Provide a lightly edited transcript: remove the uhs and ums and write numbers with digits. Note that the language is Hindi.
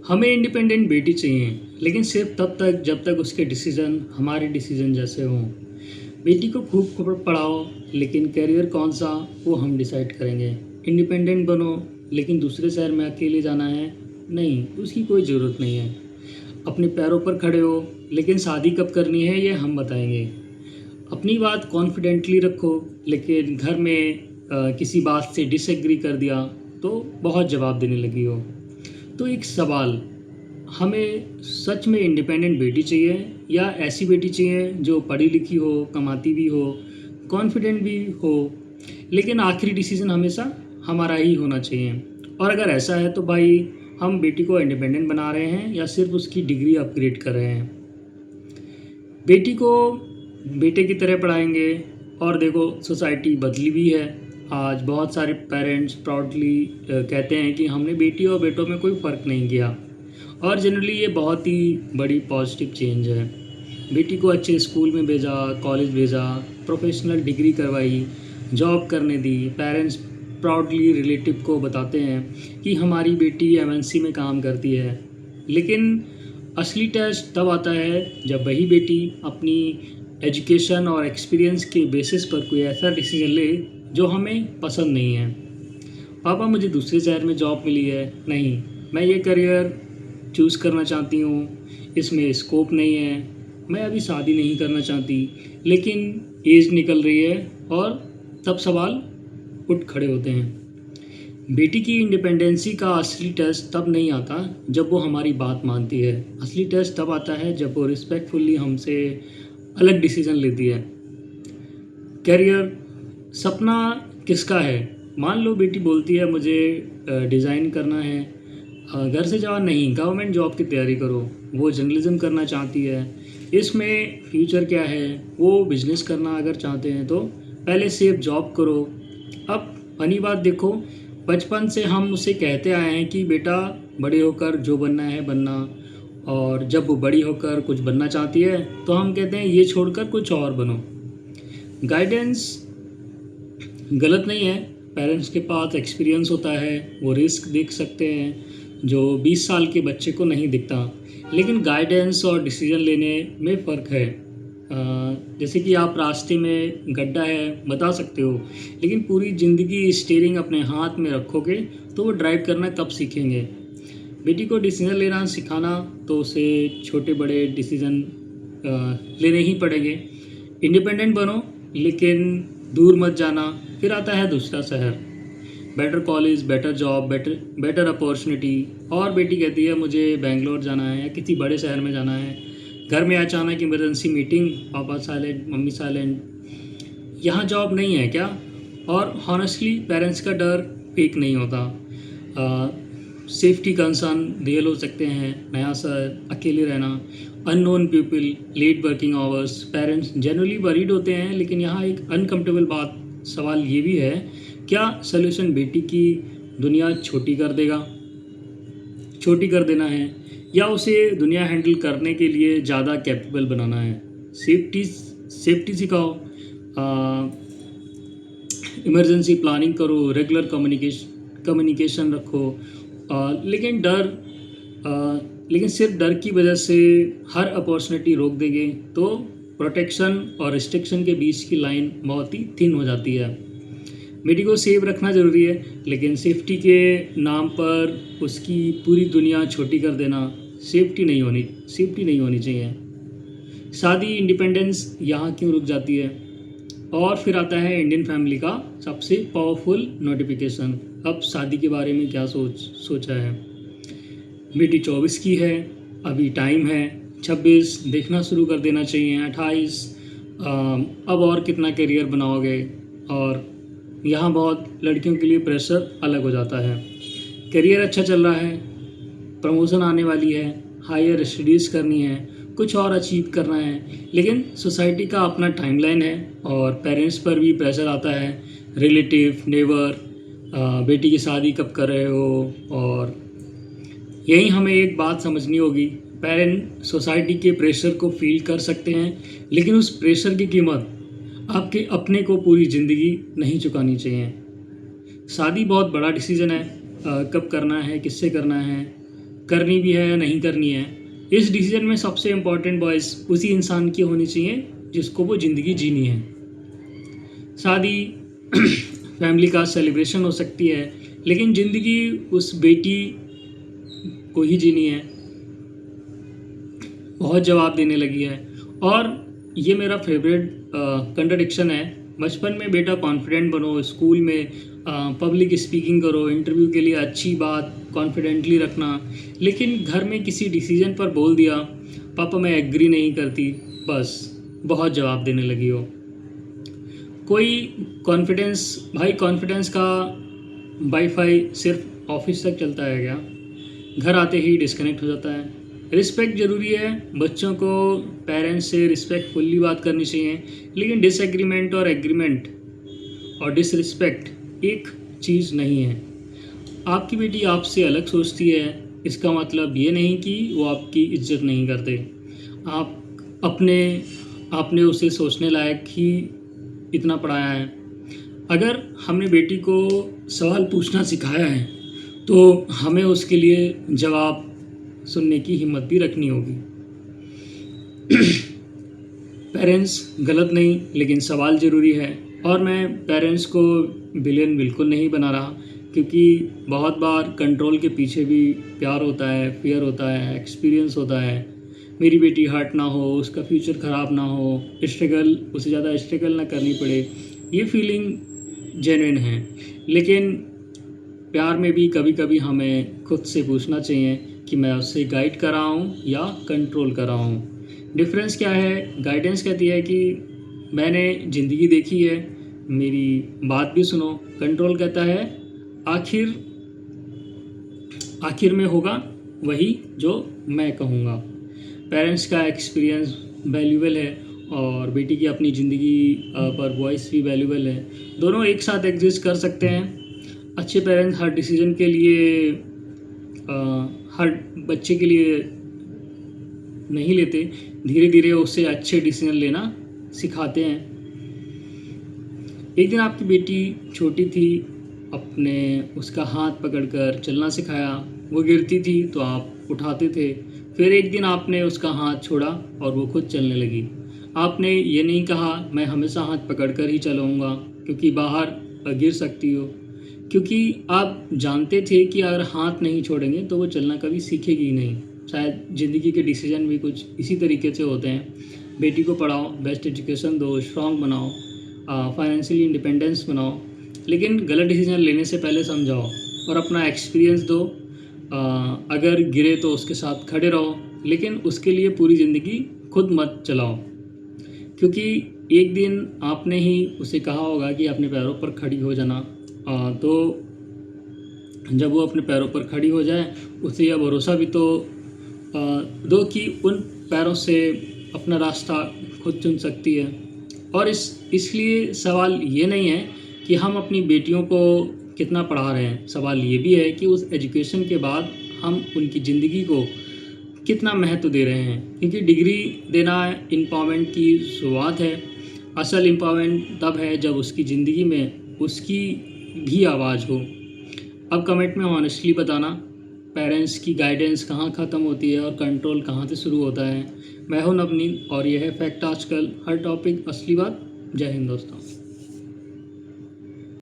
हमें इंडिपेंडेंट बेटी चाहिए, लेकिन सिर्फ तब तक जब तक उसके डिसीज़न हमारे डिसीज़न जैसे हों। बेटी को खूब पढ़ाओ, लेकिन करियर कौन सा वो हम डिसाइड करेंगे। इंडिपेंडेंट बनो, लेकिन दूसरे शहर में अकेले जाना है, नहीं, उसकी कोई ज़रूरत नहीं है। अपने पैरों पर खड़े हो, लेकिन शादी कब करनी है ये हम बताएंगे। अपनी बात कॉन्फिडेंटली रखो, लेकिन घर में किसी बात से डिसएग्री कर दिया तो बहुत जवाब देने लगी हो। तो एक सवाल, हमें सच में इंडिपेंडेंट बेटी चाहिए या ऐसी बेटी चाहिए जो पढ़ी लिखी हो, कमाती भी हो, कॉन्फिडेंट भी हो, लेकिन आखिरी डिसीजन हमेशा हमारा ही होना चाहिए। और अगर ऐसा है तो भाई, हम बेटी को इंडिपेंडेंट बना रहे हैं या सिर्फ उसकी डिग्री अपग्रेड कर रहे हैं। बेटी को बेटे की तरह पढ़ाएंगे। और देखो, सोसाइटी बदली भी है। आज बहुत सारे पेरेंट्स प्राउडली कहते हैं कि हमने बेटी और बेटों में कोई फ़र्क नहीं किया, और जनरली ये बहुत ही बड़ी पॉजिटिव चेंज है। बेटी को अच्छे स्कूल में भेजा, कॉलेज भेजा, प्रोफेशनल डिग्री करवाई, जॉब करने दी। पेरेंट्स प्राउडली रिलेटिव को बताते हैं कि हमारी बेटी एमएनसी में काम करती है। लेकिन असली टेस्ट तब आता है जब वही बेटी अपनी एजुकेशन और एक्सपीरियंस के बेसिस पर कोई ऐसा डिसीजन ले जो हमें पसंद नहीं है। पापा, मुझे दूसरे शहर में जॉब मिली है, नहीं, मैं ये करियर चूज़ करना चाहती हूँ, इसमें स्कोप नहीं है, मैं अभी शादी नहीं करना चाहती। लेकिन एज निकल रही है और तब सवाल उठ खड़े होते हैं। बेटी की इंडिपेंडेंसी का असली टेस्ट तब नहीं आता जब वो हमारी बात मानती है। असली टेस्ट तब आता है जब वो रिस्पेक्टफुली हमसे अलग डिसीजन लेती है। करियर सपना किसका है? मान लो बेटी बोलती है मुझे डिज़ाइन करना है, घर से जाओ, नहीं, गवर्नमेंट जॉब की तैयारी करो। वो जर्नलिज्म करना चाहती है, इसमें फ्यूचर क्या है? वो बिजनेस करना अगर चाहते हैं तो पहले सेफ जॉब करो। अब फनी बात देखो, बचपन से हम उसे कहते आए हैं कि बेटा बड़े होकर जो बनना है बनना, और जब वो बड़ी होकर कुछ बनना चाहती है तो हम कहते हैं ये छोड़कर कुछ और बनो। गाइडेंस गलत नहीं है, पेरेंट्स के पास एक्सपीरियंस होता है, वो रिस्क देख सकते हैं जो 20 साल के बच्चे को नहीं दिखता। लेकिन गाइडेंस और डिसीजन लेने में फ़र्क है। जैसे कि आप रास्ते में गड्ढा है बता सकते हो, लेकिन पूरी ज़िंदगी स्टीयरिंग अपने हाथ में रखोगे तो वो ड्राइव करना कब सीखेंगे? बेटी को डिसीजन लेना सिखाना तो उसे छोटे बड़े डिसीजन लेने ही पड़ेंगे। इंडिपेंडेंट बनो, लेकिन दूर मत जाना। फिर आता है दूसरा शहर, better college, better job, better opportunity. और बेटी कहती है मुझे बेंगलोर जाना है या किसी बड़े शहर में जाना है। घर में अचानक इमरजेंसी मीटिंग, पापा साइलेंट, मम्मी साइलेंट, यहाँ जॉब नहीं है क्या? और हॉनेस्टली पेरेंट्स का डर फेक नहीं होता। सेफ्टी कंसर्न रियल हो सकते हैं। नया शहर, अकेले रहना, unknown people, late working hours. Parents generally worried होते हैं, लेकिन यहाँ एक अनकम्फर्टेबल सवाल ये भी है, क्या सॉल्यूशन बेटी की दुनिया छोटी कर देना है, या उसे दुनिया हैंडल करने के लिए ज़्यादा कैपेबल बनाना है? सेफ्टी सिखाओ, इमरजेंसी प्लानिंग करो, रेगुलर कम्युनिकेशन रखो। लेकिन सिर्फ डर की वजह से हर अपॉर्चुनिटी रोक देंगे तो प्रोटेक्शन और रिस्ट्रिक्शन के बीच की लाइन बहुत ही थिन हो जाती है। बेटी को सेफ रखना ज़रूरी है, लेकिन सेफ्टी के नाम पर उसकी पूरी दुनिया छोटी कर देना सेफ्टी नहीं होनी चाहिए। शादी, इंडिपेंडेंस यहाँ क्यों रुक जाती है? और फिर आता है इंडियन फैमिली का सबसे पावरफुल नोटिफिकेशन। अब शादी के बारे में क्या सोचा है? बेटी 24 की है, अभी टाइम है। 26 देखना शुरू कर देना चाहिए। 28 अब और कितना करियर बनाओगे? और यहाँ बहुत लड़कियों के लिए प्रेशर अलग हो जाता है। करियर अच्छा चल रहा है, प्रमोशन आने वाली है, हायर स्टडीज़ करनी है, कुछ और अचीव करना है, लेकिन सोसाइटी का अपना टाइमलाइन है और पेरेंट्स पर भी प्रेशर आता है। रिलेटिव, नेबर, बेटी की शादी कब कर रहे हो? और यही हमें एक बात समझनी होगी, पेरेंट सोसाइटी के प्रेशर को फील कर सकते हैं, लेकिन उस प्रेशर की कीमत आपके अपने को पूरी ज़िंदगी नहीं चुकानी चाहिए। शादी बहुत बड़ा डिसीजन है, कब करना है, किससे करना है, करनी भी है या नहीं करनी है। इस डिसीजन में सबसे इम्पोर्टेंट वॉइस उसी इंसान की होनी चाहिए जिसको वो ज़िंदगी जीनी है। शादी फैमिली का सेलिब्रेशन हो सकती है, लेकिन ज़िंदगी उस बेटी को ही जीनी है। बहुत जवाब देने लगी है। और ये मेरा फेवरेट कंट्राडिक्शन है। बचपन में बेटा कॉन्फिडेंट बनो, स्कूल में पब्लिक स्पीकिंग करो, इंटरव्यू के लिए अच्छी बात कॉन्फिडेंटली रखना, लेकिन घर में किसी डिसीजन पर बोल दिया पापा मैं एग्री नहीं करती, बस बहुत जवाब देने लगी हो। कोई कॉन्फिडेंस का वाईफाई सिर्फ ऑफिस तक चलता है क्या? घर आते ही डिस्कनेक्ट हो जाता है। रिस्पेक्ट ज़रूरी है, बच्चों को पेरेंट्स से रिस्पेक्टफुल्ली बात करनी चाहिए, लेकिन डिसएग्रीमेंट और एग्रीमेंट और डिसरिस्पेक्ट एक चीज़ नहीं है। आपकी बेटी आपसे अलग सोचती है, इसका मतलब ये नहीं कि वो आपकी इज्जत नहीं करते। आपने उसे सोचने लायक ही इतना पढ़ाया है। अगर हमने बेटी को सवाल पूछना सिखाया है तो हमें उसके लिए जवाब सुनने की हिम्मत भी रखनी होगी। पेरेंट्स गलत नहीं, लेकिन सवाल ज़रूरी है। और मैं पेरेंट्स को विलेन बिल्कुल नहीं बना रहा, क्योंकि बहुत बार कंट्रोल के पीछे भी प्यार होता है, फियर होता है, एक्सपीरियंस होता है। मेरी बेटी हर्ट ना हो, उसका फ्यूचर ख़राब ना हो, उसे ज़्यादा स्ट्रगल ना करनी पड़े, ये फीलिंग जेन्युइन है। लेकिन प्यार में भी कभी कभी हमें खुद से पूछना चाहिए कि मैं उससे गाइड कर रहा हूँ या कंट्रोल कर रहा हूँ। डिफरेंस क्या है? गाइडेंस कहती है कि मैंने ज़िंदगी देखी है, मेरी बात भी सुनो। कंट्रोल कहता है आखिर में होगा वही जो मैं कहूँगा। पेरेंट्स का एक्सपीरियंस वैल्यूबल है और बेटी की अपनी ज़िंदगी पर वॉइस भी वैल्यूबल है। दोनों एक साथ एग्जिस्ट कर सकते हैं। अच्छे पेरेंट्स हर डिसीजन के लिए हर बच्चे के लिए नहीं लेते, धीरे धीरे उससे अच्छे डिसीजन लेना सिखाते हैं। एक दिन आपकी बेटी छोटी थी, अपने उसका हाथ पकड़कर चलना सिखाया। वो गिरती थी तो आप उठाते थे। फिर एक दिन आपने उसका हाथ छोड़ा और वो खुद चलने लगी। आपने ये नहीं कहा मैं हमेशा हाथ पकड़कर ही चलाऊँगा क्योंकि बाहर गिर सकती हो, क्योंकि आप जानते थे कि अगर हाथ नहीं छोड़ेंगे तो वो चलना कभी सीखेगी ही नहीं। शायद ज़िंदगी के डिसीजन भी कुछ इसी तरीके से होते हैं। बेटी को पढ़ाओ, बेस्ट एजुकेशन दो, स्ट्रॉन्ग बनाओ, फाइनेंशियली इंडिपेंडेंस बनाओ, लेकिन गलत डिसीजन लेने से पहले समझाओ और अपना एक्सपीरियंस दो। अगर गिरे तो उसके साथ खड़े रहो, लेकिन उसके लिए पूरी ज़िंदगी खुद मत चलाओ, क्योंकि एक दिन आपने ही उसे कहा होगा कि अपने पैरों पर खड़ी हो जाना। तो जब वो अपने पैरों पर खड़ी हो जाए, उसे यह भरोसा भी तो दो कि उन पैरों से अपना रास्ता खुद चुन सकती है। और इसलिए सवाल ये नहीं है कि हम अपनी बेटियों को कितना पढ़ा रहे हैं, सवाल ये भी है कि उस एजुकेशन के बाद हम उनकी ज़िंदगी को कितना महत्व दे रहे हैं। क्योंकि डिग्री देना एम्पावरमेंट की शुरुआत है। असल एम्पावरमेंट तब है जब उसकी ज़िंदगी में उसकी भी आवाज़ हो। अब कमेंट में ऑनेस्टली बताना, पेरेंट्स की गाइडेंस कहाँ ख़त्म होती है और कंट्रोल कहाँ से शुरू होता है। मैं हूं नवनीत और यह है फैक्ट आजकल, हर टॉपिक असली बात। जय हिंद दोस्तों।